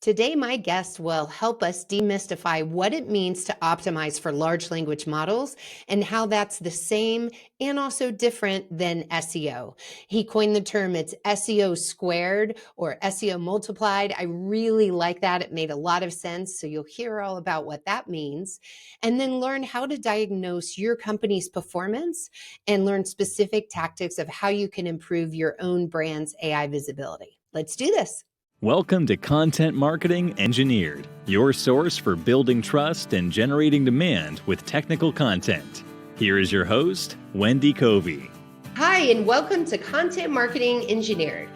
Today, my guest will help us demystify what it means to optimize for large language models and how that's the same and also different than SEO. He coined the term it's SEO squared or SEO multiplied. I really like that. It made a lot of sense. So you'll hear all about what that means and then learn how to diagnose your company's performance and learn specific tactics of how you can improve your own brand's AI visibility. Let's do this. Welcome to Content Marketing Engineered, your source for building trust and generating demand with technical content. Here is your host, Wendy Covey. Hi, and welcome to Content Marketing Engineered.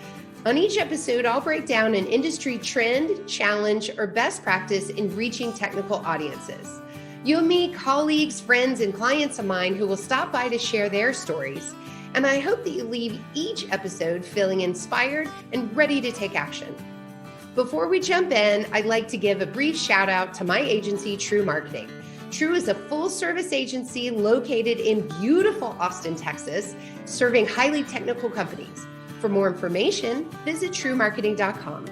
On each episode, I'll break down an industry trend, challenge, or best practice in reaching technical audiences. You'll meet colleagues, friends, and clients of mine who will stop by to share their stories. And I hope that you leave each episode feeling inspired and ready to take action. Before we jump in, I'd like to give a brief shout out to my agency, True Marketing. True is a full service agency located in beautiful Austin, Texas, serving highly technical companies. For more information, visit truemarketing.com.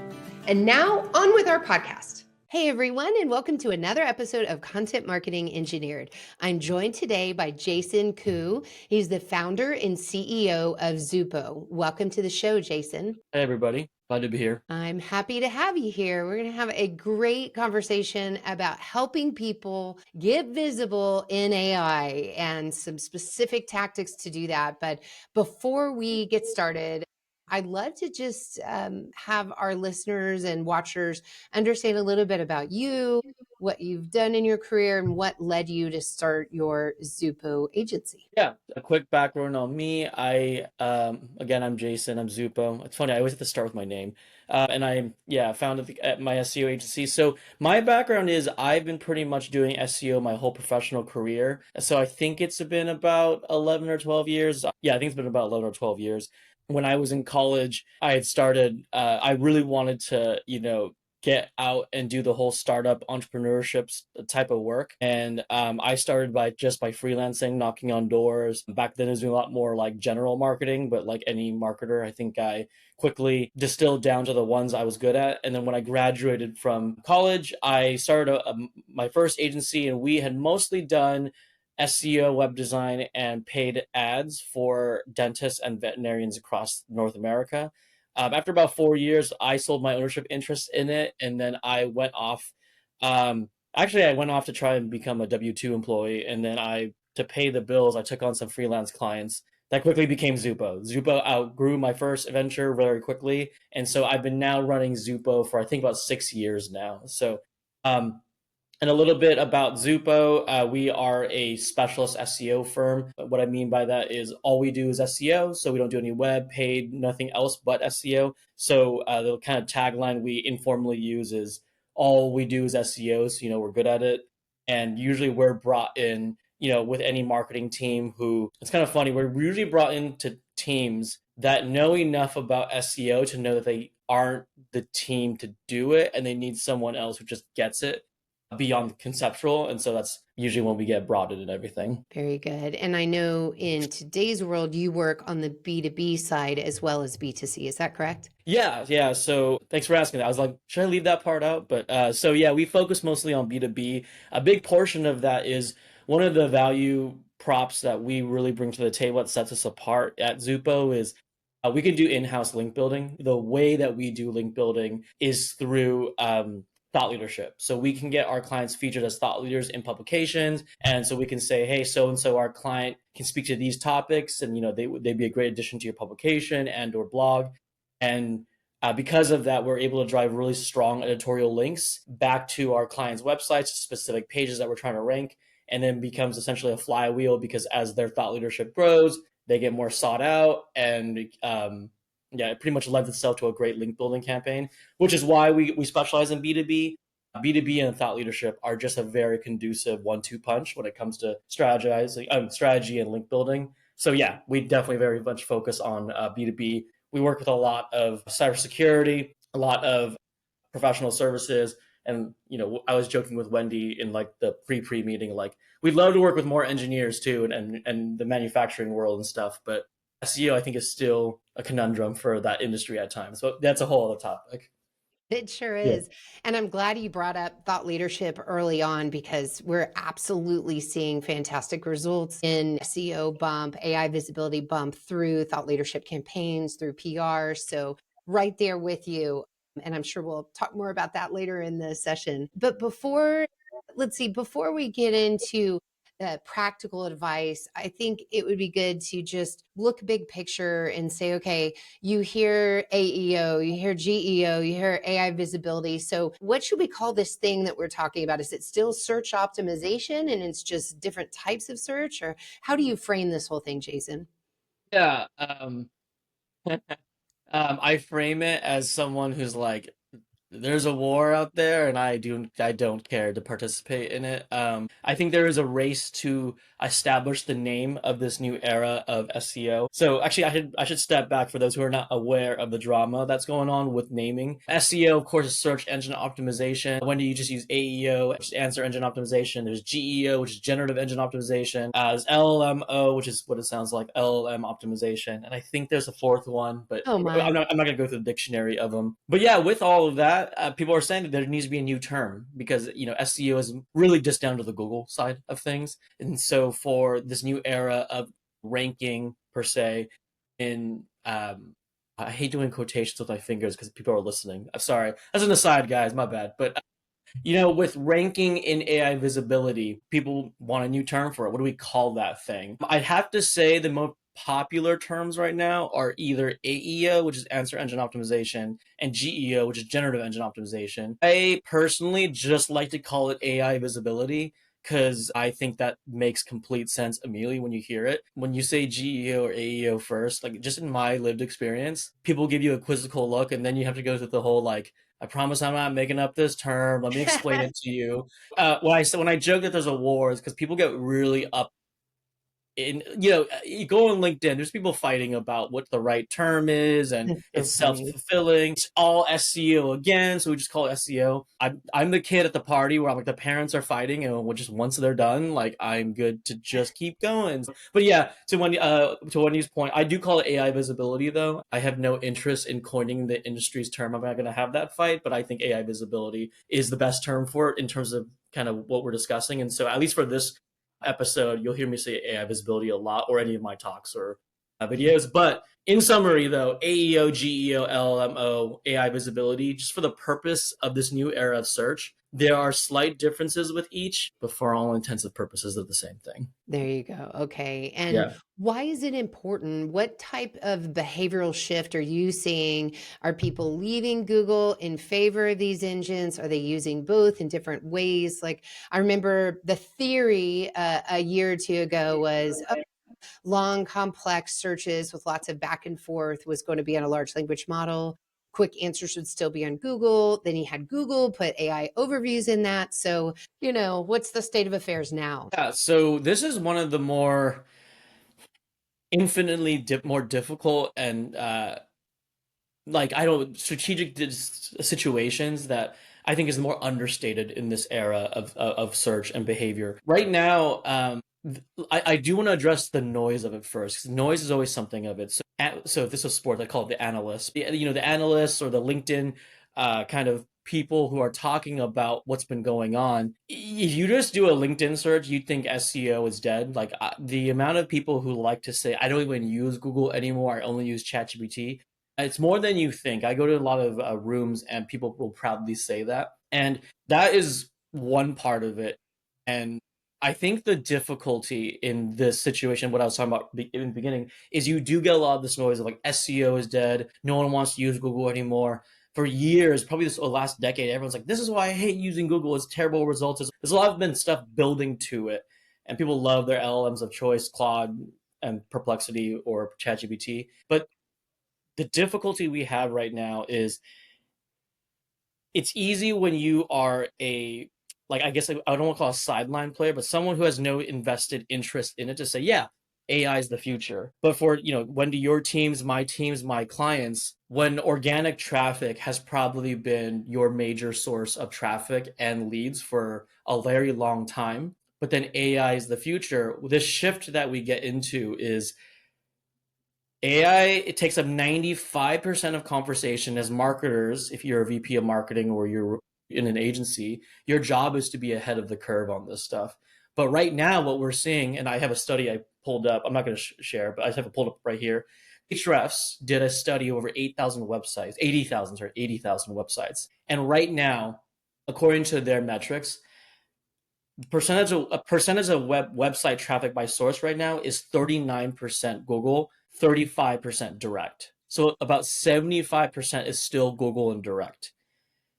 And now on with our podcast. Hey everyone, and welcome to another episode of Content Marketing Engineered. I'm joined today by Jason Khoo. He's the founder and CEO of Zupo. Welcome to the show, Jason. Hey everybody, glad to be here. I'm happy to have you here. We're going to have a great conversation about helping people get visible in AI and some specific tactics to do that. But before we get started, I'd love to just have our listeners and watchers understand a little bit about you, what you've done in your career, and what led you to start your Zupo agency. Yeah, a quick background on me. Again, I'm Jason. I'm Zupo. It's funny, I always have to start with my name. And I founded my SEO agency. So my background is I've been pretty much doing SEO my whole professional career. So I think it's been about 11 or 12 years. Yeah, I think it's been about 11 or 12 years. When I was in college, I had started, I really wanted to, get out and do the whole startup entrepreneurship type of work. And I started by freelancing, knocking on doors. Back then, I was doing a lot more like general marketing, but like any marketer, I think I quickly distilled down to the ones I was good at. And then when I graduated from college, I started my first agency, and we had mostly done SEO, web design, and paid ads for dentists and veterinarians across North America. After about 4 years, I sold my ownership interest in it, and then I went off. I went off to try and become a W-2 employee, and then to pay the bills, I took on some freelance clients. That quickly became Zupo. Zupo outgrew my first venture very quickly, and so I've been now running Zupo for I think about 6 years now. So, and a little bit about Zupo. We are a specialist SEO firm. What I mean by that is all we do is SEO. So we don't do any web, paid, nothing else but SEO. So the kind of tagline we informally use is all we do is SEO. So, we're good at it. And usually we're brought in, with any marketing team it's kind of funny. We're usually brought into teams that know enough about SEO to know that they aren't the team to do it. And they need someone else who just gets it beyond conceptual. And so that's usually when we get brought in and everything. Very good. And I know in today's world, you work on the B2B side as well as B2C. Is that correct? Yeah. So thanks for asking that. I was like, should I leave that part out? But we focus mostly on B2B. A big portion of that is one of the value props that we really bring to the table that sets us apart at Zupo is we can do in-house link building. The way that we do link building is through thought leadership. So we can get our clients featured as thought leaders in publications. And so we can say, hey, so-and-so, our client can speak to these topics, and they'd be a great addition to your publication and or blog. And because of that, we're able to drive really strong editorial links back to our clients' websites, specific pages that we're trying to rank, and then becomes essentially a flywheel because as their thought leadership grows, they get more sought out, and it pretty much lends itself to a great link building campaign, which is why we specialize in B2B. B2B and thought leadership are just a very conducive 1-2 punch when it comes to strategy and link building. So yeah, we definitely very much focus on B2B. We work with a lot of cybersecurity, a lot of professional services. And, I was joking with Wendy in like the pre meeting, like we'd love to work with more engineers too, and the manufacturing world and stuff. But SEO, I think, is still a conundrum for that industry at times. So that's a whole other topic. It sure Yeah. is. And I'm glad you brought up thought leadership early on because we're absolutely seeing fantastic results in SEO bump, AI visibility bump through thought leadership campaigns, through PR. So, right there with you. And I'm sure we'll talk more about that later in the session. But let's see, before we get into practical advice, I think it would be good to just look big picture and say, okay, you hear AEO, you hear GEO, you hear AI visibility. So, what should we call this thing that we're talking about? Is it still search optimization and it's just different types of search? Or how do you frame this whole thing, Jason? Yeah. I frame it as someone who's like, there's a war out there, and I don't care to participate in it. I think there is a race to establish the name of this new era of SEO. So actually, I should step back for those who are not aware of the drama that's going on with naming. SEO, of course, is search engine optimization. When do you just use AEO, which is answer engine optimization? There's GEO, which is generative engine optimization. There's LLMO, which is what it sounds like, LLM optimization. And I think there's a fourth one, but Oh, my. I'm not going to go through the dictionary of them. But yeah, with all of that, people are saying that there needs to be a new term because, SEO is really just down to the Google side of things. And so for this new era of ranking per se in I hate doing quotations with my fingers because people are listening. I'm sorry. That's an aside, guys. My bad. But with ranking in AI visibility, people want a new term for it. What do we call that thing? I'd have to say the most popular terms right now are either AEO, which is answer engine optimization, and GEO, which is generative engine optimization. I personally just like to call it AI visibility because I think that makes complete sense immediately when you hear it. When you say GEO or AEO first, like just in my lived experience, people give you a quizzical look and then you have to go through the whole like, I promise I'm not making up this term. Let me explain it to you. When I joke that there's a war, is because people get really up in you go on LinkedIn, there's people fighting about what the right term is, and It's so it's funny. self-fulfilling. It's all SEO again, so we just call it SEO. I'm the kid at the party where I'm like, the parents are fighting, and just once they're done, like I'm good to just keep going. But yeah, to Wendy's point, I do call it AI visibility though. I have no interest in coining the industry's term. I'm not going to have that fight, but I think AI visibility is the best term for it in terms of kind of what we're discussing. And so at least for this episode, you'll hear me say AI visibility a lot, or any of my talks or videos. But in summary, though, AEO, GEO, LLMO, AI visibility, just for the purpose of this new era of search, there are slight differences with each, but for all intensive purposes, they're the same thing. There you go. Okay. And Yeah. why is it important? What type of behavioral shift are you seeing? Are people leaving Google in favor of these engines? Are they using both in different ways? Like, I remember the theory a year or two ago was, oh, long, complex searches with lots of back and forth was going to be on a large language model. Quick answers would still be on Google. Then you had Google put AI overviews in that. So, what's the state of affairs now? Yeah. So this is one of the more infinitely more difficult and like I don't strategic situations that I think is more understated in this era of search and behavior. Right now, I do want to address the noise of it first, because noise is always something of it. So if this was sports, I call it the analysts. The analysts or the LinkedIn kind of people who are talking about what's been going on. If you just do a LinkedIn search, you'd think SEO is dead. Like the amount of people who like to say, I don't even use Google anymore, I only use ChatGPT. It's more than you think. I go to a lot of rooms and people will proudly say that. And that is one part of it. And I think the difficulty in this situation, what I was talking about in the beginning, is you do get a lot of this noise of like SEO is dead. No one wants to use Google anymore. For years, probably this last decade, everyone's like, this is why I hate using Google. It's terrible results. There's a lot of been stuff building to it. And people love their LLMs of choice, Claude and Perplexity or ChatGPT. But the difficulty we have right now is it's easy when you are I guess I don't want to call a sideline player, but someone who has no invested interest in it to say, yeah, AI is the future. But for, Wendy, your teams, my clients, when organic traffic has probably been your major source of traffic and leads for a very long time, but then AI is the future, the shift that we get into is AI, it takes up 95% of conversation as marketers. If you're a VP of marketing or you're in an agency, your job is to be ahead of the curve on this stuff. But right now, what we're seeing, and I have a study I pulled up, I'm not going to share, but I just have it pulled up right here. Ahrefs did a study over 8,000 websites, 80,000 websites. And right now, according to their metrics, percentage of website traffic by source right now is 39% Google, 35% direct. So about 75% is still Google and direct.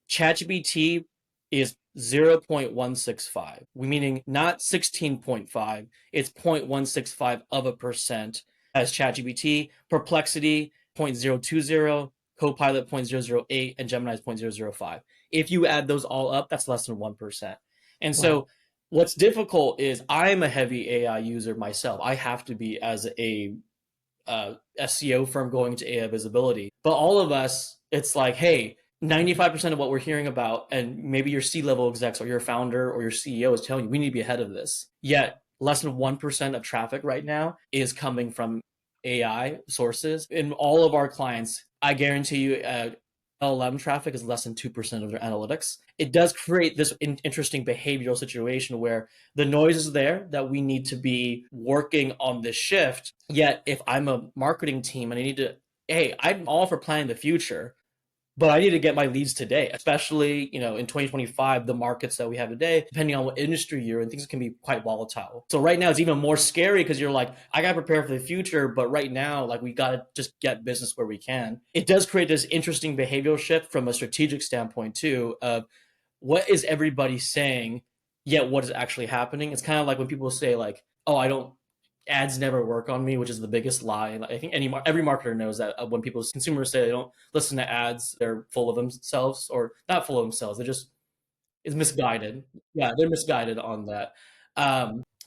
ChatGPT is 0.165, meaning not 16.5, it's 0.165% as ChatGPT, Perplexity 0.020, Copilot 0.008, and Gemini is 0.005. If you add those all up, that's less than 1%. And so what's difficult is I'm a heavy AI user myself. I have to be as a SEO firm going to AI visibility. But all of us, it's like, hey, 95% of what we're hearing about, and maybe your C-level execs or your founder or your CEO is telling you, we need to be ahead of this. Yet less than 1% of traffic right now is coming from AI sources. In all of our clients, I guarantee you, LLM traffic is less than 2% of their analytics. It does create this interesting behavioral situation where the noise is there that we need to be working on this shift. Yet, if I'm a marketing team and I need to, hey, I'm all for planning the future, but I need to get my leads today, especially, in 2025, the markets that we have today, depending on what industry you're in, things can be quite volatile. So right now it's even more scary because you're like, I got to prepare for the future. But right now, like, we got to just get business where we can. It does create this interesting behavioral shift from a strategic standpoint too, of what is everybody saying, yet what is actually happening. It's kind of like when people say like, oh, ads never work on me, which is the biggest lie. And I think every marketer knows that when consumers say they don't listen to ads, they're full of themselves, or not full of themselves. It's misguided. Yeah, they're misguided on that.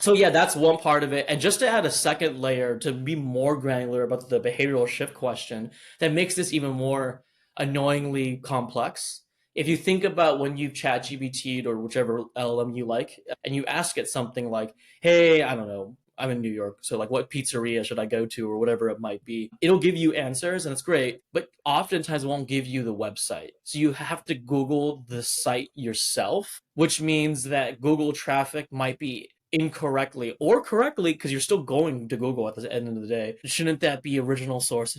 So yeah, that's one part of it. And just to add a second layer to be more granular about the behavioral shift question that makes this even more annoyingly complex. If you think about when you've chat GPT'd or whichever LLM you like, and you ask it something like, hey, I don't know, I'm in New York, so like what pizzeria should I go to or whatever it might be. It'll give you answers and it's great, but oftentimes it won't give you the website. So you have to Google the site yourself, which means that Google traffic might be incorrectly or correctly because you're still going to Google at the end of the day. Shouldn't that be original source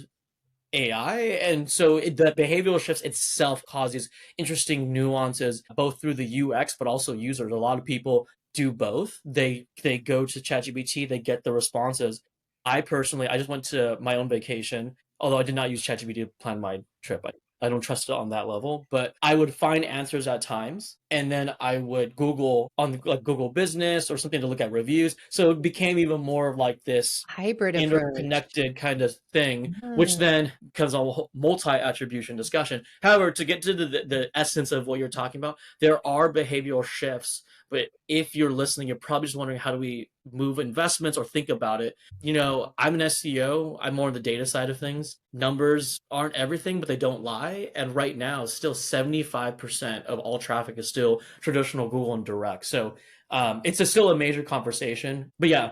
AI? And so the behavioral shifts itself causes interesting nuances, both through the UX, but also users. A lot of people do both. They go to ChatGPT, they get the responses. I just went to my own vacation, although I did not use ChatGPT to plan my trip. I don't trust it on that level, but I would find answers at times, and then I would Google on like Google Business or something to look at reviews. So it became even more of like this hybrid approach. interconnected kind of thing, which then becomes a multi-attribution discussion. However, to get to the essence of what you're talking about, there are behavioral shifts. But if you're listening, you're probably just wondering, how do we move investments or think about it? I'm an SEO. I'm more on the data side of things. Numbers aren't everything, but they don't lie. And right now, still 75% of all traffic is still traditional Google and direct. So it's still a major conversation. But yeah,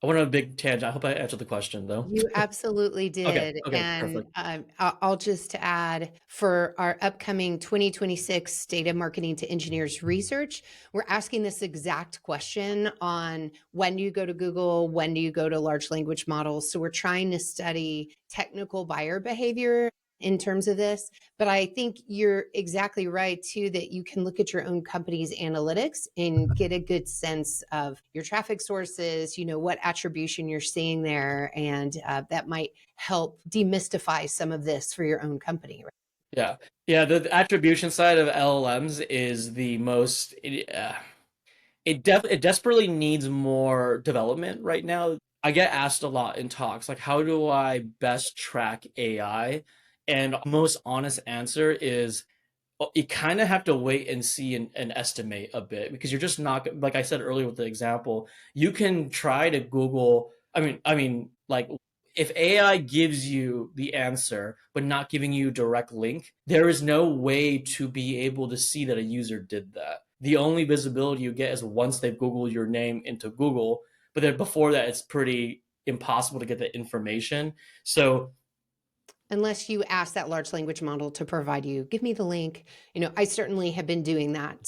I went on a big tangent. I hope I answered the question, though. You absolutely did. Okay, And perfect. I'll just add, for our upcoming 2026 Data Marketing to Engineers research, we're asking this exact question on when do you go to Google, when do you go to large language models. So we're trying to study technical buyer behavior in terms of this. But I think you're exactly right too, that you can look at your own company's analytics and get a good sense of your traffic sources, what attribution you're seeing there. And that might help demystify some of this for your own company. Right? Yeah. The attribution side of LLMs is the most, it desperately needs more development right now. I get asked a lot in talks, like, how do I best track AI? And most honest answer is, you kind of have to wait and see and estimate a bit, because you're just not, like I said earlier with the example, you can try to Google. Like, if AI gives you the answer but not giving you a direct link, there is no way to be able to see that a user did that. The only visibility you get is once they've Googled your name into Google, but then before that, it's pretty impossible to get the information. So unless you ask that large language model to provide you, give me the link. I certainly have been doing that.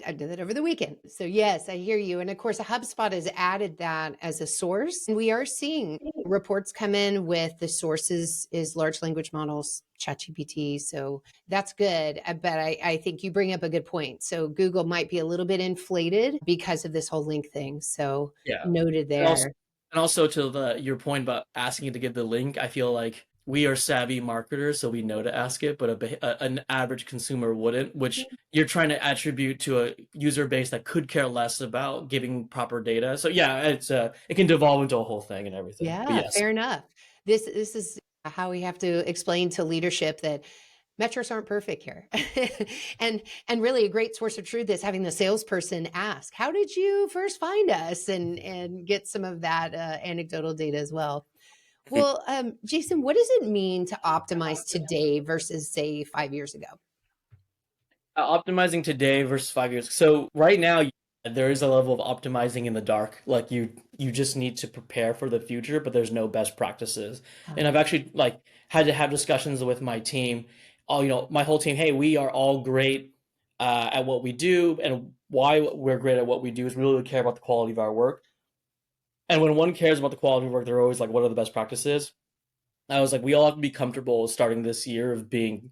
I did that over the weekend. So yes, I hear you. And of course, HubSpot has added that as a source. And we are seeing reports come in with the sources is large language models, ChatGPT. So that's good. But I think you bring up a good point. So Google might be a little bit inflated because of this whole link thing. So yeah. noted And also, there. to your point about asking it to give the link, I feel like we are savvy marketers, so we know to ask it, but an average consumer wouldn't, which you're trying to attribute to a user base that could care less about giving proper data. So yeah, it can devolve into a whole thing and everything. But Yeah, yes, fair enough. This is how we have to explain to leadership that metrics aren't perfect here. And really a great source of truth is having the salesperson ask, how did you first find us? And get some of that anecdotal data as well. Well, Jason, what does it mean to optimize today versus say 5 years ago? optimizing today versus 5 years. So right now, there is a level of optimizing in the dark. Like you just need to prepare for the future, but there's no best practices. And I've actually like had to have discussions with my team. My whole team. Hey, we are all great at what we do, and why we're great at what we do is we really care about the quality of our work. And when one cares about the quality of work, they're always like, "What are the best practices?" I was like, we all have to be comfortable starting this year of being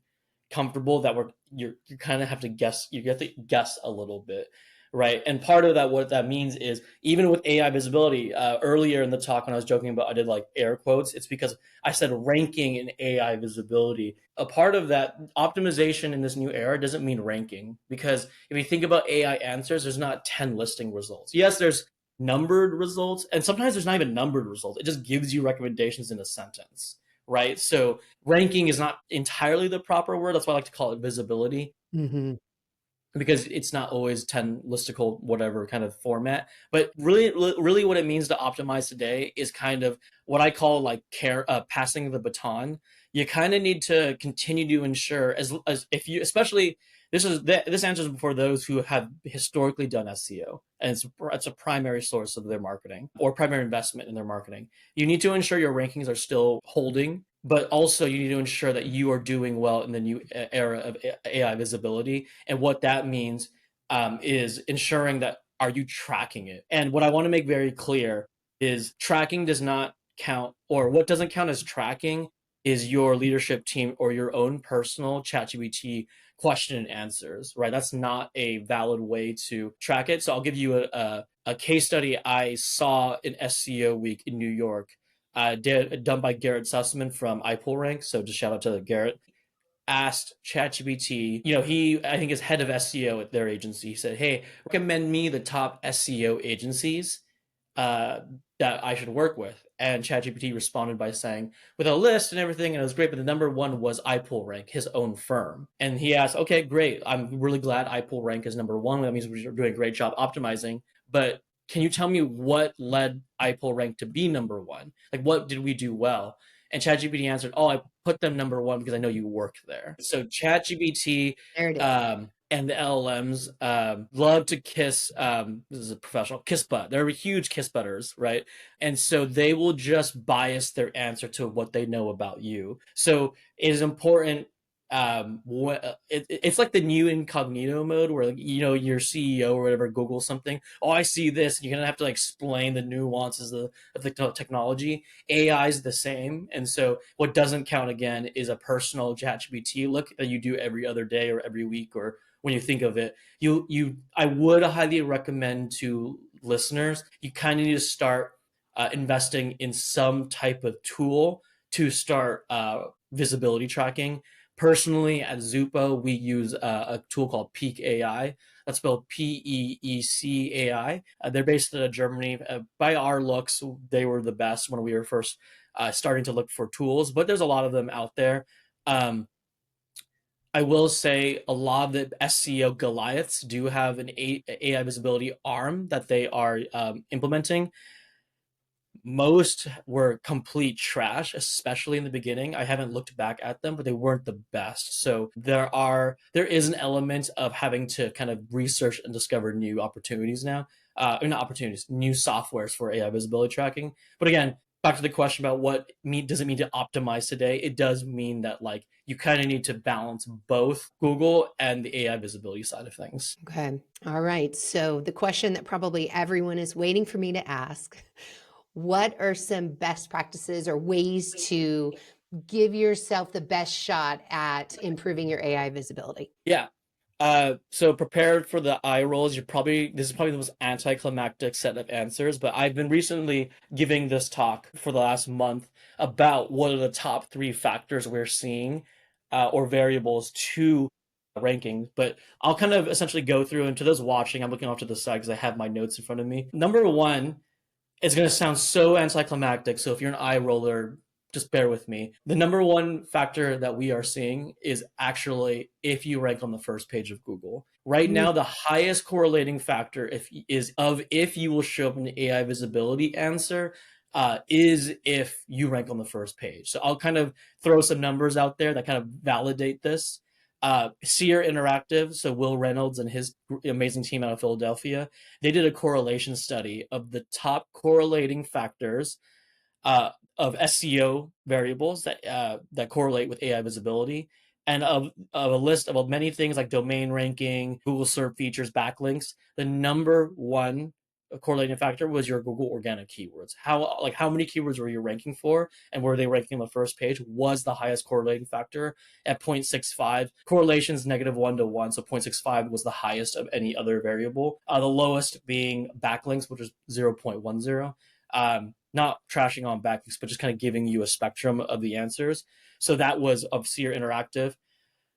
comfortable that you kind of have to guess. You have to guess a little bit, right? And part of that, what that means is even with AI visibility. Earlier in the talk, when I was joking about, I did like air quotes. It's because I said ranking in AI visibility. A part of that optimization in this new era doesn't mean ranking, because if you think about AI answers, there's not 10 listing results. Yes, there's numbered results, and sometimes there's not even numbered results. It just gives you recommendations in a sentence, right? So ranking is not entirely the proper word. That's why I like to call it visibility, Mm-hmm. because it's not always 10 listicle whatever kind of format. But really what it means to optimize today is kind of what I call like passing the baton. You kind of need to continue to ensure, as if you, especially, this answers for those who have historically done SEO, and it's a primary source of their marketing or primary investment in their marketing. You need to ensure your rankings are still holding, but also you need to ensure that you are doing well in the new era of AI visibility. And what that means is ensuring that, are you tracking it? And what I want to make very clear is tracking does not count, or what doesn't count as tracking is your leadership team or your own personal ChatGPT question and answers, right? That's not a valid way to track it. So I'll give you a case study I saw in SEO Week in New York, done by Garrett Sussman from iPullRank. So just shout out to Garrett. Asked ChatGPT, I think is head of SEO at their agency. He said, "Hey, recommend me the top SEO agencies uh, that I should work with." And ChatGPT responded by saying, with a list and everything, and it was great, but the number one was iPullRank, his own firm. And he asked, okay, great. I'm really glad iPullRank is number one. That means we're doing a great job optimizing. But can you tell me what led iPullRank to be number one? Like, what did we do well? And ChatGPT answered, oh, I put them number one because I know you work there. So ChatGPT There it is. and the LLMs love to kiss. This is a professional kiss butt. They're huge kiss butters, right? And so they will just bias their answer to what they know about you. So it is important. It's like the new incognito mode where your CEO or whatever Google something. Oh, I see this. You're gonna have to like explain the nuances of the technology. AI is the same, and so what doesn't count again is a personal ChatGPT look that you do every other day or every week, or when you think of it. I would highly recommend to listeners, you kind of need to start investing in some type of tool to start visibility tracking. Personally, at Zupo, we use a tool called Peak AI. That's spelled Peec AI. They're based out of Germany. By our looks, they were the best when we were first starting to look for tools, but there's a lot of them out there. I will say a lot of the SEO Goliaths do have an AI visibility arm that they are implementing. Most were complete trash, especially in the beginning. I haven't looked back at them, but they weren't the best. So there is an element of having to kind of research and discover new opportunities now. Or not opportunities, new softwares for AI visibility tracking. But again, back to the question about does it mean to optimize today? It does mean that like you kind of need to balance both Google and the AI visibility side of things. Okay. All right. So the question that probably everyone is waiting for me to ask, what are some best practices or ways to give yourself the best shot at improving your AI visibility? Yeah. So prepared for the eye rolls. This is probably the most anticlimactic set of answers, but I've been recently giving this talk for the last month about what are the top 3 factors we're seeing, or variables to rankings. But I'll kind of essentially go through, and to those watching, I'm looking off to the side because I have my notes in front of me. Number one, it's going to sound so anticlimactic. So if you're an eye roller, just bear with me. The number one factor that we are seeing is actually if you rank on the first page of Google. Right now, the highest correlating factor if you will show up in the AI visibility answer is if you rank on the first page. So I'll kind of throw some numbers out there that kind of validate this. Seer Interactive, so Will Reynolds and his amazing team out of Philadelphia, they did a correlation study of the top correlating factors of SEO variables that correlate with AI visibility, and of a list of many things like domain ranking, Google search features, backlinks. The number one correlating factor was your Google organic keywords. How many keywords were you ranking for, and were they ranking on the first page? Was the highest correlating factor at 0.65. Correlations -1 to 1, so 0.65 was the highest of any other variable. The lowest being backlinks, which is 0.10. Not trashing on backlinks, but just kind of giving you a spectrum of the answers. So that was of Seer Interactive.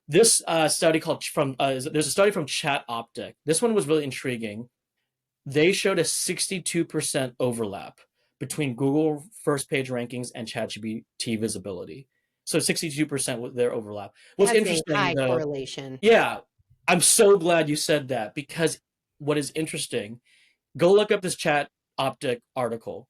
This study there's a study from Chat Optic. This one was really intriguing. They showed a 62% overlap between Google first page rankings and ChatGPT visibility. So 62% was their overlap. What's That's a interesting high though, correlation. yeah, I'm so glad you said that, because what is interesting, go look up this Chat Optic article.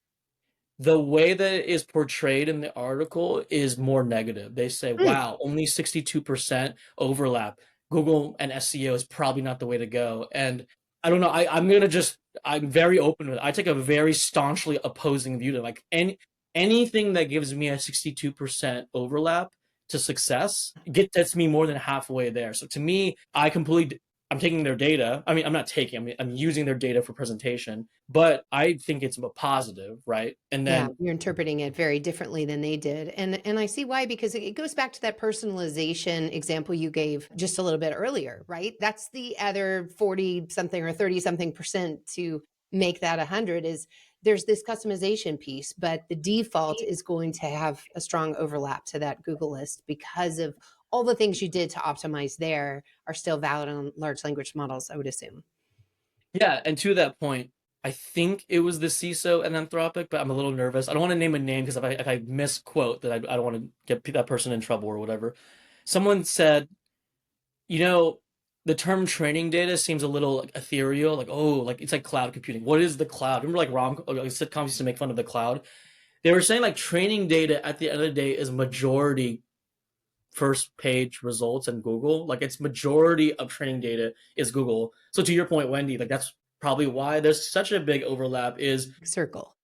The way that it is portrayed in the article is more negative. They say, Hmm. wow, only 62% overlap. Google and SEO is probably not the way to go. And I don't know. I'm very open with it. I take a very staunchly opposing view to like anything that gives me a 62% overlap to success gets me more than halfway there. So to me, I'm taking their data. I mean, I'm using their data for presentation, but I think it's a positive, right? And Yeah, then, you're interpreting it very differently than they did. And I see why, because it goes back to that personalization example you gave just a little bit earlier, right? That's the other 40 something or 30 something percent to make that 100 is there's this customization piece, but the default is going to have a strong overlap to that Google list because of all the things you did to optimize there are still valid on large language models, I would assume. yeah, and to that point, I think it was the CISO and Anthropic, but I'm a little nervous. I don't want to name a name because if I misquote that, I don't want to get that person in trouble or whatever. Someone said, you know, the term training data seems a little like ethereal, like, oh, like it's like cloud computing. What is the cloud? Remember, like sitcoms used to make fun of the cloud. They were saying like training data at the end of the day is majority first page results in Google. Like its majority of training data is Google. So to your point, Wendy, like that's probably why there's such a big overlap. Is Circle.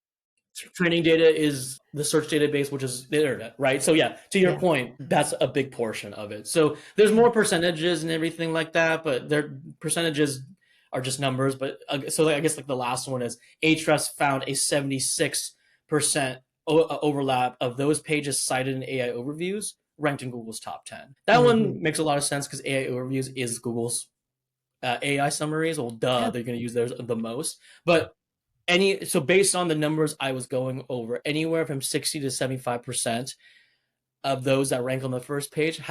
training data is the search database, which is the internet, right? So yeah, to your Yeah. point, that's a big portion of it. So there's more percentages and everything like that, but their percentages are just numbers. But so I guess like the last one is Ahrefs found a 76% overlap of those pages cited in AI overviews ranked in Google's top 10. That Mhm. one makes a lot of sense because AI overviews is Google's AI summaries. Well, duh, Yeah. they're going to use theirs the most. But so based on the numbers I was going over, anywhere from 60 to 75% of those that rank on the first page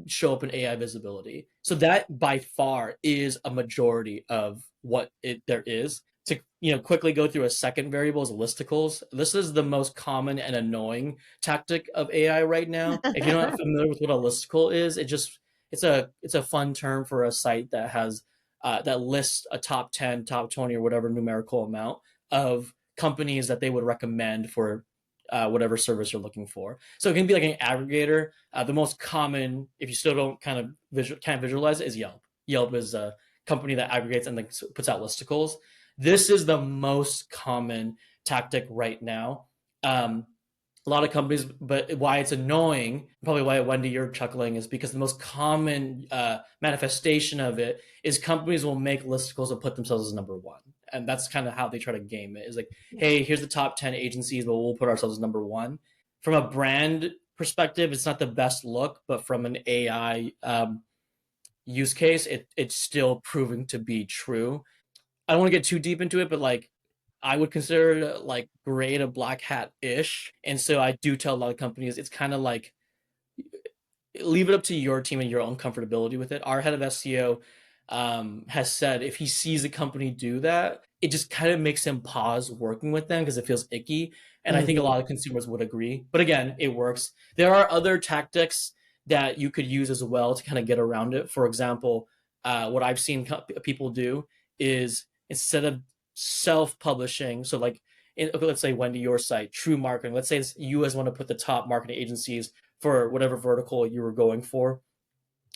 show up in AI visibility. So that by far is a majority of what there is. To quickly go through a second variable is listicles. This is the most common and annoying tactic of AI right now. If you're not familiar with what a listicle is, it's a fun term for a site that has that lists a top 10, top 20, or whatever numerical amount of companies that they would recommend for whatever service you're looking for. So it can be like an aggregator. The most common, if you still don't kind of can't visualize it, is Yelp. Yelp is a company that aggregates and then puts out listicles. This is the most common tactic right now. A lot of companies, but why it's annoying, probably why, Wendy, you're chuckling, is because the most common manifestation of it is companies will make listicles and put themselves as number one. And that's kind of how they try to game it. Is like, hey, here's the top 10 agencies, but we'll put ourselves as number one. From a brand perspective, it's not the best look, but from an AI use case, it's still proving to be true. I don't want to get too deep into it, but like I would consider like gray to black hat ish. And so I do tell a lot of companies it's kind of like leave it up to your team and your own comfortability with it. Our head of SEO has said if he sees a company do that, it just kind of makes him pause working with them because it feels icky. And I think a lot of consumers would agree. But again, it works. There are other tactics that you could use as well to kind of get around it. For example, what I've seen people do is instead of self-publishing, so like let's say Wendy, your site, True Marketing. Let's say you guys want to put the top marketing agencies for whatever vertical you were going for.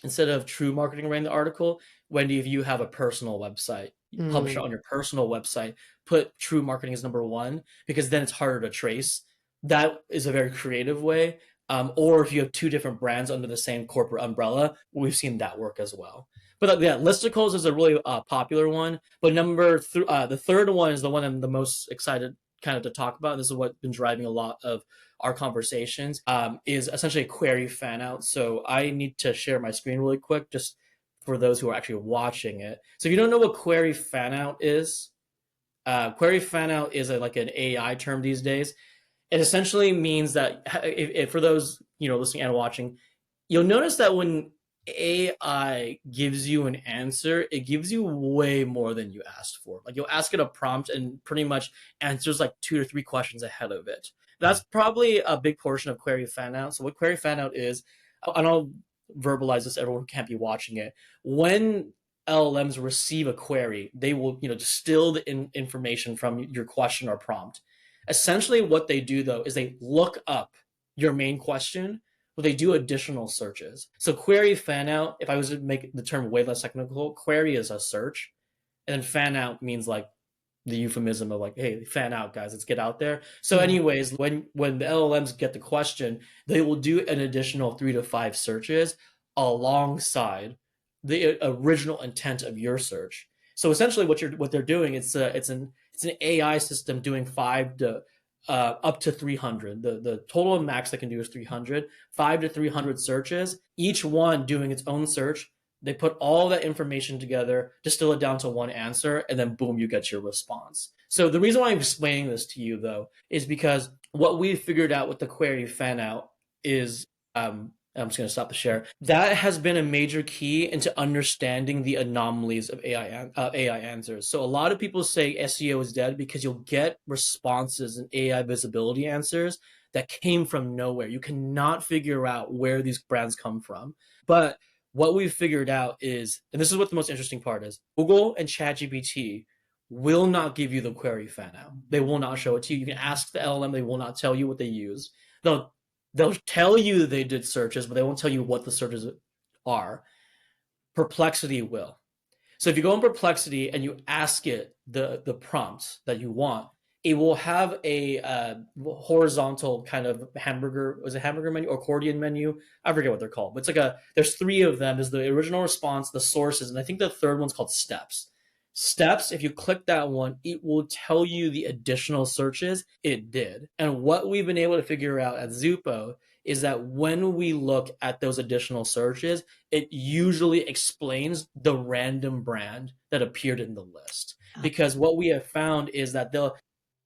Instead of True Marketing writing the article, Wendy, if you have a personal website, you publish it on your personal website, put True Marketing as number one, because then it's harder to trace. That is a very creative way. Or if you have two different brands under the same corporate umbrella, we've seen that work as well. But yeah, listicles is a really popular one. But the third one is the one I'm the most excited kind of to talk about. And this is what's been driving a lot of our conversations, is essentially a query fan out. So I need to share my screen really quick just for those who are actually watching it. So if you don't know what query fan out is, query fan out is like an AI term these days. It essentially means that if for those listening and watching, you'll notice that when AI gives you an answer, it gives you way more than you asked for. Like you'll ask it a prompt and pretty much answers like 2 to 3 questions ahead of it. That's probably a big portion of query fan out. So what query fan out is, and I'll verbalize this, everyone who can't be watching it. When LLMs receive a query, they will distill the information from your question or prompt. Essentially what they do though is they look up your main question, but they do additional searches. So query fan out, if I was to make the term way less technical, query is a search, and then fan out means like the euphemism of like, hey, fan out, guys, let's get out there. So anyways, when the LLMs get the question, they will do an additional 3 to 5 searches alongside the original intent of your search. So essentially what they're doing, it's an AI system doing 5 to up to 300. The total max they can do is 300, 5 to 300 searches, each one doing its own search. They put all that information together, distill it down to one answer, and then boom, you get your response. So the reason why I'm explaining this to you though, is because what we figured out with the query fan out is, I'm just going to stop the share. That has been a major key into understanding the anomalies of AI answers. So a lot of people say SEO is dead because you'll get responses and AI visibility answers that came from nowhere. You cannot figure out where these brands come from. But what we've figured out is, and this is what the most interesting part is, Google and ChatGPT will not give you the query fan out. They will not show it to you. You can ask the LLM, they will not tell you what they use. They'll tell you they did searches, but they won't tell you what the searches are. Perplexity will. So if you go on Perplexity and you ask it the prompts that you want, it will have a horizontal kind of hamburger menu or accordion menu? I forget what they're called, but it's like there's 3 of them. There's the original response, the sources, and I think the third one's called steps. Steps, if you click that one, it will tell you the additional searches it did. And what we've been able to figure out at Zupo is that when we look at those additional searches, it usually explains the random brand that appeared in the list. Because what we have found is that the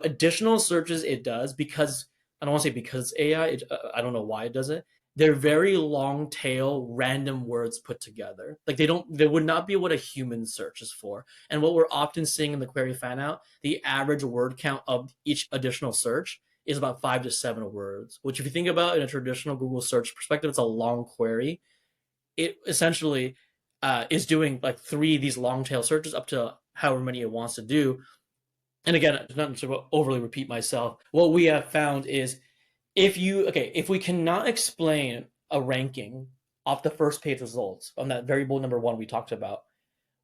additional searches it does, because I don't want to say because AI, I don't know why it does it. They're very long tail random words put together. Like they would not be what a human searches for. And what we're often seeing in the query fan out, the average word count of each additional search is about 5 to 7 words, which if you think about in a traditional Google search perspective, it's a long query. It essentially is doing like 3 of these long tail searches up to however many it wants to do. And again, not to overly repeat myself, what we have found is if we cannot explain a ranking off the first page results on that variable number 1 we talked about,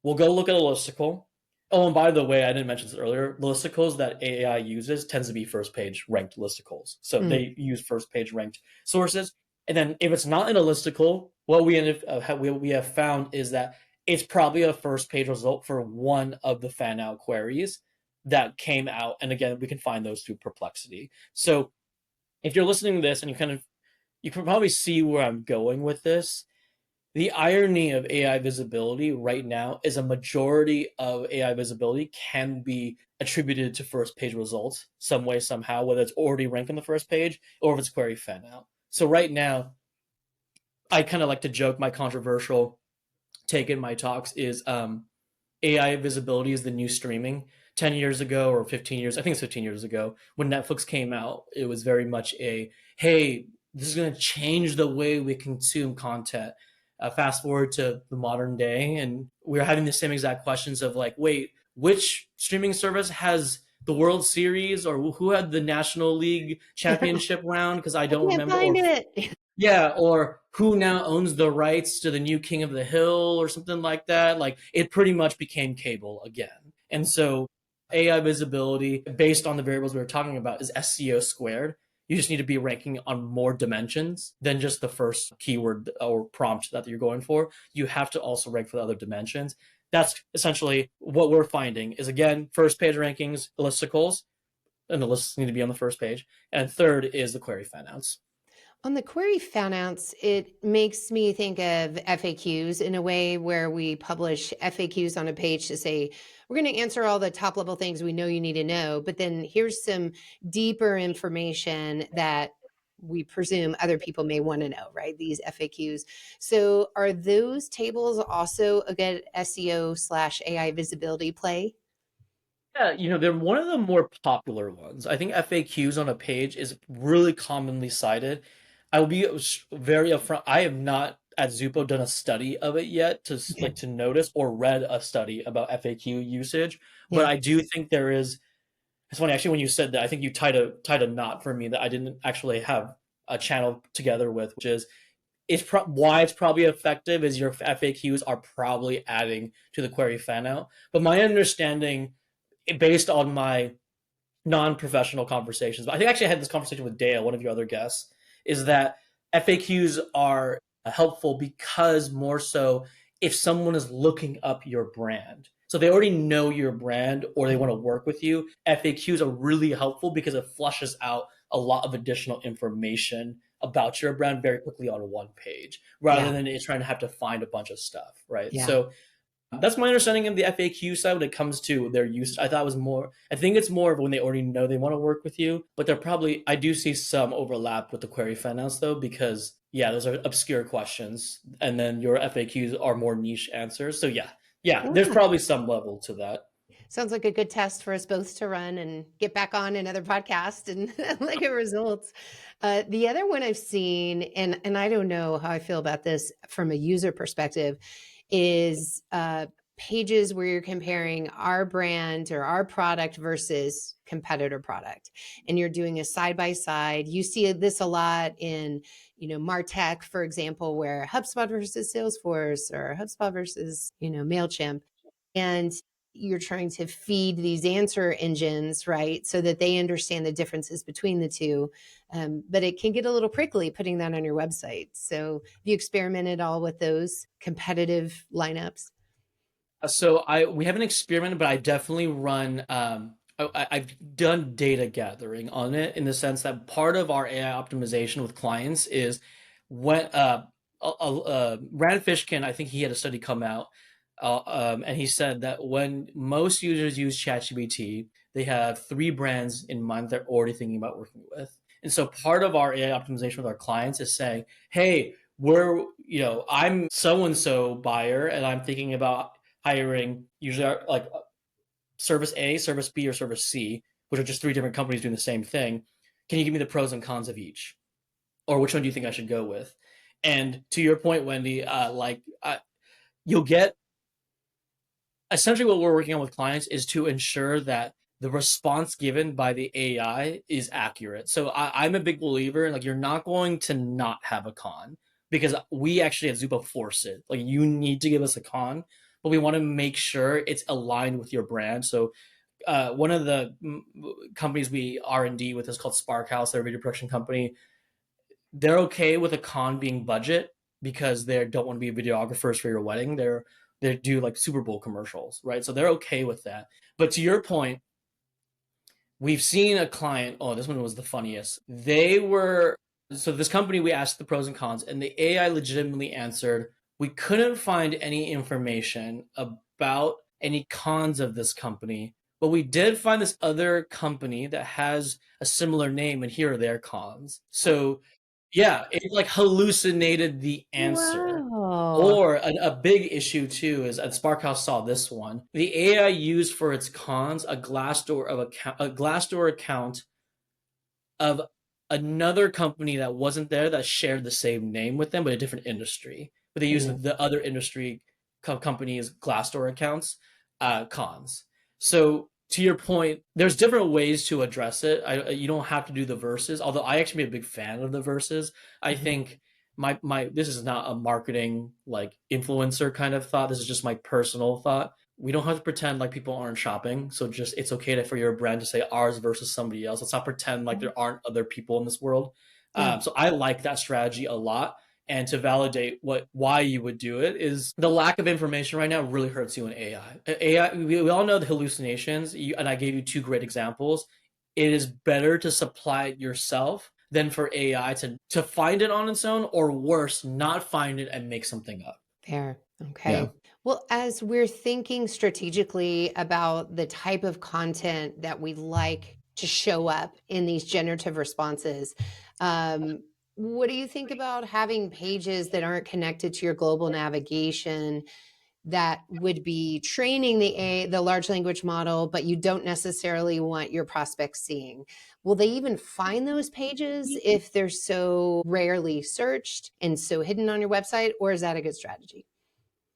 we'll go look at a listicle. Oh, and by the way, I didn't mention this earlier. Listicles that AI uses tends to be first page ranked listicles. So Mm. they use first page ranked sources. And then if it's not in a listicle, what we have found is that it's probably a first page result for one of the fan out queries that came out. And again, we can find those through Perplexity. So if you're listening to this and you can probably see where I'm going with this. The irony of AI visibility right now is a majority of AI visibility can be attributed to first page results some way, somehow, whether it's already ranked on the first page or if it's query fan out. So right now, I kind of like to joke my controversial take in my talks is AI visibility is the new streaming. 10 years ago or 15 years, I think it's 15 years ago, when Netflix came out, it was very much a, hey, this is going to change the way we consume content. Fast forward to the modern day, and we're having the same exact questions of like, wait, which streaming service has the World Series or who had the National League championship round? Because I I don't can't remember. find Or it. yeah, or who now owns the rights to the new King of the Hill or something like that. Like it pretty much became cable again. And so AI visibility based on the variables we were talking about is SEO squared. You just need to be ranking on more dimensions than just the first keyword or prompt that you're going for. You have to also rank for the other dimensions. That's essentially what we're finding is again, first page rankings, listicles, and the lists need to be on the first page. And third is the query fanouts. On the query fanouts, it makes me think of FAQs in a way where we publish FAQs on a page to say, we're going to answer all the top level things we know you need to know, but then here's some deeper information that we presume other people may want to know, right? These FAQs. So are those tables also a good SEO/AI visibility play? Yeah, they're one of the more popular ones. I think FAQs on a page is really commonly cited. I will be very upfront. I have not at Zupo done a study of it yet Okay. to notice or read a study about FAQ usage, but Yeah. I do think there is. It's funny actually when you said that. I think you tied a knot for me that I didn't actually have a channel together with, which is why it's probably effective is your FAQs are probably adding to the query fan out. But my understanding based on my non-professional conversations, but I think actually I had this conversation with Dale, one of your other guests, is that FAQs are helpful because more so if someone is looking up your brand. So they already know your brand or they want to work with you. FAQs are really helpful because it flushes out a lot of additional information about your brand very quickly on one page rather Yeah. than it's trying to have to find a bunch of stuff, right? Yeah. So that's my understanding of the FAQ side when it comes to their use. I thought it was more, I think it's more of when they already know they want to work with you, but I do see some overlap with the query fanouts though, because yeah, those are obscure questions. And then your FAQs are more niche answers. So yeah, there's Yeah. probably some level to that. Sounds like a good test for us both to run and get back on another podcast and look at results. The other one I've seen, and I don't know how I feel about this from a user perspective, is pages where you're comparing our brand or our product versus competitor product, and you're doing a side by side. You see this a lot in, Martech, for example, where HubSpot versus Salesforce or HubSpot versus, Mailchimp, and you're trying to feed these answer engines, right? So that they understand the differences between the two. But it can get a little prickly putting that on your website. So have you experimented all with those competitive lineups? So we haven't experimented, but I definitely run. I've done data gathering on it in the sense that part of our AI optimization with clients is when Rand Fishkin, I think he had a study come out, and he said that when most users use ChatGPT, they have three brands in mind they're already thinking about working with. And so part of our AI optimization with our clients is saying, hey, I'm so and so buyer, and I'm thinking about hiring usually like service A, service B, or service C, which are just three different companies doing the same thing. Can you give me the pros and cons of each, or which one do you think I should go with? And to your point, Wendy, you'll get essentially what we're working on with clients is to ensure that the response given by the AI is accurate. So I'm a big believer in like you're not going to not have a con because we actually at Zupo force it. Like you need to give us a con but we want to make sure it's aligned with your brand. So one of the companies we R&D with is called Spark House. They're a video production company. They're okay with a con being budget because they don't want to be videographers for your wedding. They do like Super Bowl commercials, right? So they're okay with that. But to your point, we've seen a client. Oh, this one was the funniest. So this company, we asked the pros and cons, and the AI legitimately answered, we couldn't find any information about any cons of this company, but we did find this other company that has a similar name, and here are their cons. So yeah, it like hallucinated the answer. Wow. Or a big issue too is, and Sparkhouse saw this one. The AI used for its cons a Glassdoor account of another company that wasn't there that shared the same name with them, but a different industry. But they used the other industry companies' Glassdoor accounts, cons. So to your point, there's different ways to address it. You don't have to do the verses, although I actually am a big fan of the verses. I think my this is not a marketing like influencer kind of thought. This is just my personal thought. We don't have to pretend like people aren't shopping. So just it's okay for your brand to say ours versus somebody else. Let's not pretend like there aren't other people in this world. Yeah. So I like that strategy a lot. And to validate why you would do it is the lack of information right now really hurts you in AI. AI, we all know the hallucinations, and I gave you two great examples. It is better to supply it yourself than for AI to find it on its own, or worse, not find it and make something up. Fair. Yeah. Okay. Well, as we're thinking strategically about the type of content that we like to show up in these generative responses, what do you think about having pages that aren't connected to your global navigation that would be training the large language model, but you don't necessarily want your prospects seeing? Will they even find those pages if they're so rarely searched and so hidden on your website, or is that a good strategy?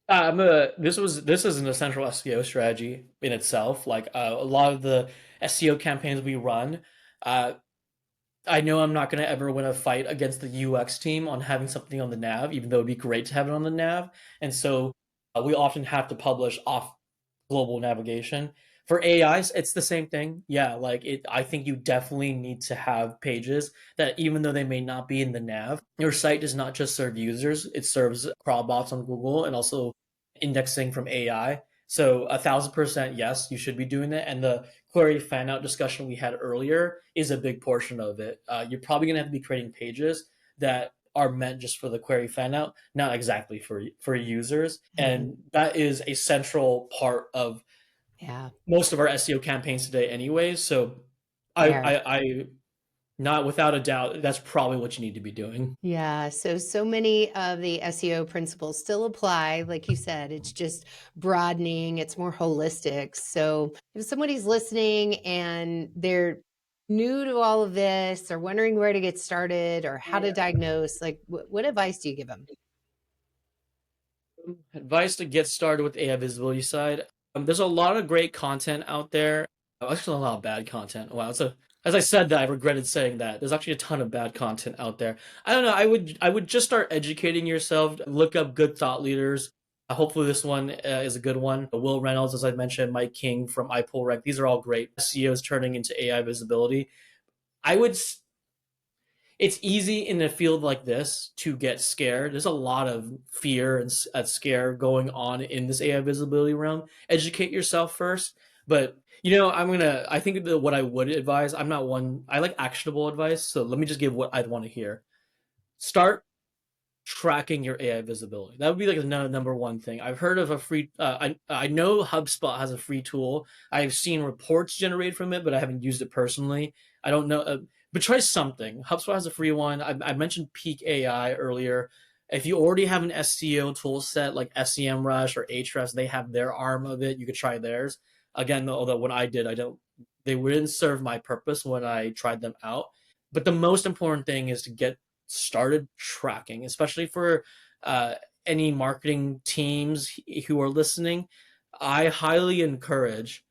This is an essential SEO strategy in itself. Like a lot of the SEO campaigns we run, uh, I know I'm not going to ever win a fight against the UX team on having something on the nav, even though it'd be great to have it on the nav. And so we often have to publish off global navigation. For AIs, it's the same thing. Yeah, like I think you definitely need to have pages that, even though they may not be in the nav, your site does not just serve users; it serves crawl bots on Google and also indexing from AI. So 1,000% yes, you should be doing that. And the query fan out discussion we had earlier is a big portion of it. You're probably gonna have to be creating pages that are meant just for the query fan out, not exactly for users. And that is a central part of Yeah. most of our SEO campaigns today, anyways. So Fair. I not without a doubt, that's probably what you need to be doing. Yeah, so many of the SEO principles still apply. Like you said, it's just broadening, it's more holistic. So if somebody's listening and they're new to all of this or wondering where to get started or how to diagnose, like what advice do you give them? Advice to get started with AI visibility side. There's a lot of great content out there. Actually, a lot of bad content. Wow, as I said that, I regretted saying that. There's actually a ton of bad content out there. I don't know. I would just start educating yourself. Look up good thought leaders. Hopefully, this one is a good one. Will Reynolds, as I mentioned, Mike King from iPullRec. These are all great SEOs turning into AI visibility. I would it's easy in a field like this to get scared. There's a lot of fear and scare going on in this AI visibility realm. Educate yourself first. But I think that what I would advise, I'm not one, I like actionable advice. So let me just give what I'd want to hear. Start tracking your AI visibility. That would be like the number one thing. I've heard of a free. I know HubSpot has a free tool. I've seen reports generated from it, but I haven't used it personally. I don't know, but try something. HubSpot has a free one. I mentioned Peak AI earlier. If you already have an SEO tool set like SEMrush or Ahrefs, they have their arm of it. You could try theirs. Again, although when I did, they wouldn't serve my purpose when I tried them out. But the most important thing is to get started tracking, especially for uh, any marketing teams who are listening. I highly encourage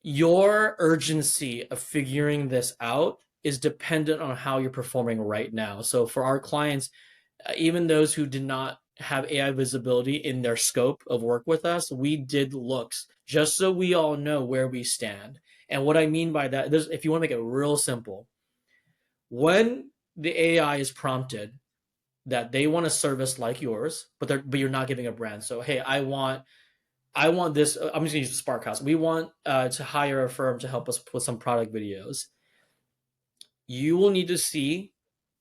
your urgency of figuring this out is dependent on how you're performing right now. So for our clients, even those who did not have AI visibility in their scope of work with us, we did looks just so we all know where we stand. And what I mean by that is, if you want to make it real simple, when the AI is prompted that they want a service like yours, but you're not giving a brand. So hey, I want this. I'm just gonna use Sparkhouse. We want to hire a firm to help us with some product videos. You will need to see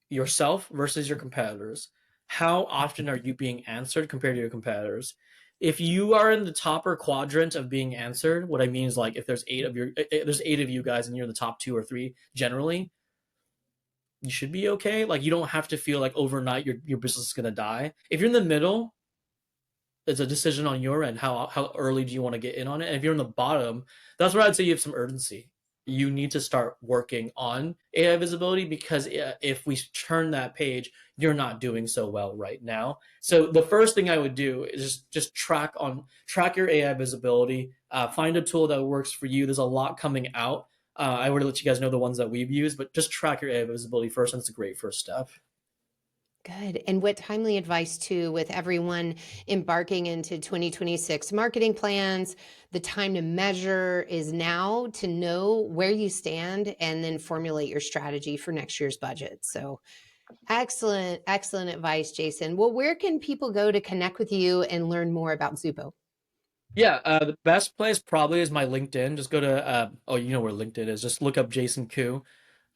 yourself versus your competitors. How often are you being answered compared to your competitors? If you are in the topper quadrant of being answered, what I mean is, like, if there's 8 of you guys and you're in the top 2 or 3, generally, you should be okay. Like, you don't have to feel like overnight your business is gonna die. If you're in the middle, it's a decision on your end. How early do you want to get in on it? And if you're in the bottom, that's where I'd say you have some urgency. You need to start working on AI visibility, because if we turn that page, you're not doing so well right now. So the first thing I would do is just track your AI visibility. Find a tool that works for you. There's a lot coming out. I would let you guys know the ones that we've used, but just track your AI visibility first, and it's a great first step. Good. And what timely advice too, with everyone embarking into 2026 marketing plans, the time to measure is now, to know where you stand and then formulate your strategy for next year's budget. So excellent, excellent advice, Jason. Well, where can people go to connect with you and learn more about Zupo? Yeah, the best place probably is my LinkedIn. Just go to, oh, you know where LinkedIn is. Just look up Jason Khoo.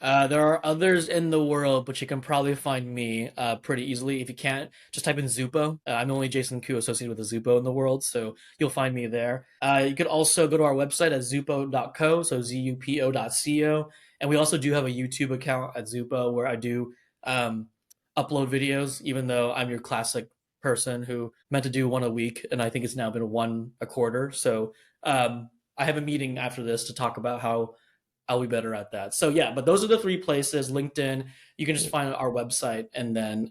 There are others in the world, but you can probably find me pretty easily. If you can't, just type in Zupo. I'm the only Jason Khoo associated with a Zupo in the world, so you'll find me there. You could also go to our website at zupo.co, so zupo.co. And we also do have a YouTube account at Zupo where I do upload videos, even though I'm your classic person who meant to do one a week, and I think it's now been one a quarter. So I have a meeting after this to talk about how I'll be better at that. So yeah, but those are the 3 places. LinkedIn, you can just find our website, and then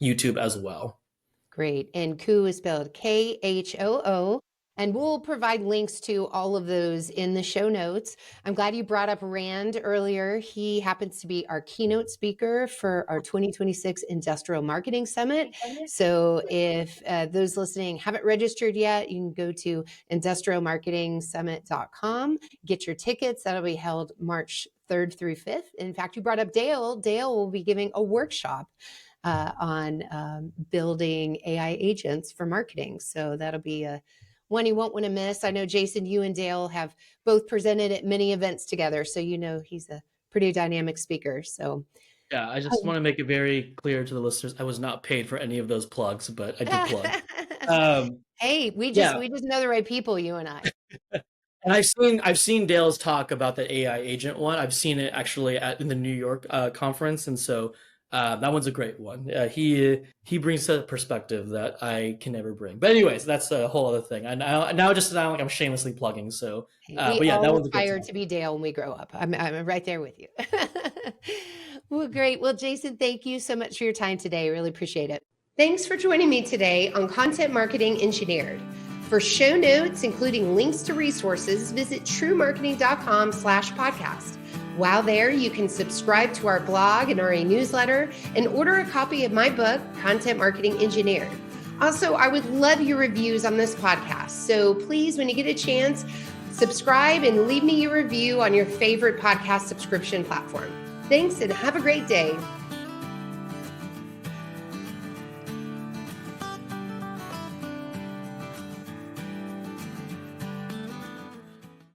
YouTube as well. Great. And Khoo is spelled Khoo. And we'll provide links to all of those in the show notes. I'm glad you brought up Rand earlier. He happens to be our keynote speaker for our 2026 Industrial Marketing Summit. So if those listening haven't registered yet, you can go to industrialmarketingsummit.com, get your tickets. That'll be held March 3rd through 5th. In fact, you brought up Dale. Dale will be giving a workshop on building AI agents for marketing. So that'll be one you won't want to miss. I know, Jason, you and Dale have both presented at many events together, so you know he's a pretty dynamic speaker. So yeah, I just want to make it very clear to the listeners, I was not paid for any of those plugs, but I did plug. Hey, we Yeah, just know the right people, you and I. and I've seen Dale's talk about the AI agent one. I've seen it actually in the New York conference, and so that one's a great one. He brings a perspective that I can never bring. But anyways, that's a whole other thing. And now just sound like I'm shamelessly plugging. So, We but yeah, that all one's a good aspire time. to be Dale when we grow up. I'm right there with you. Well, great. Well, Jason, thank you so much for your time today. Really appreciate it. Thanks for joining me today on Content Marketing Engineered. For show notes, including links to resources, visit truemarketing.com/podcast. While there, you can subscribe to our blog and our newsletter and order a copy of my book, Content Marketing Engineered. Also, I would love your reviews on this podcast. So please, when you get a chance, subscribe and leave me your review on your favorite podcast subscription platform. Thanks and have a great day.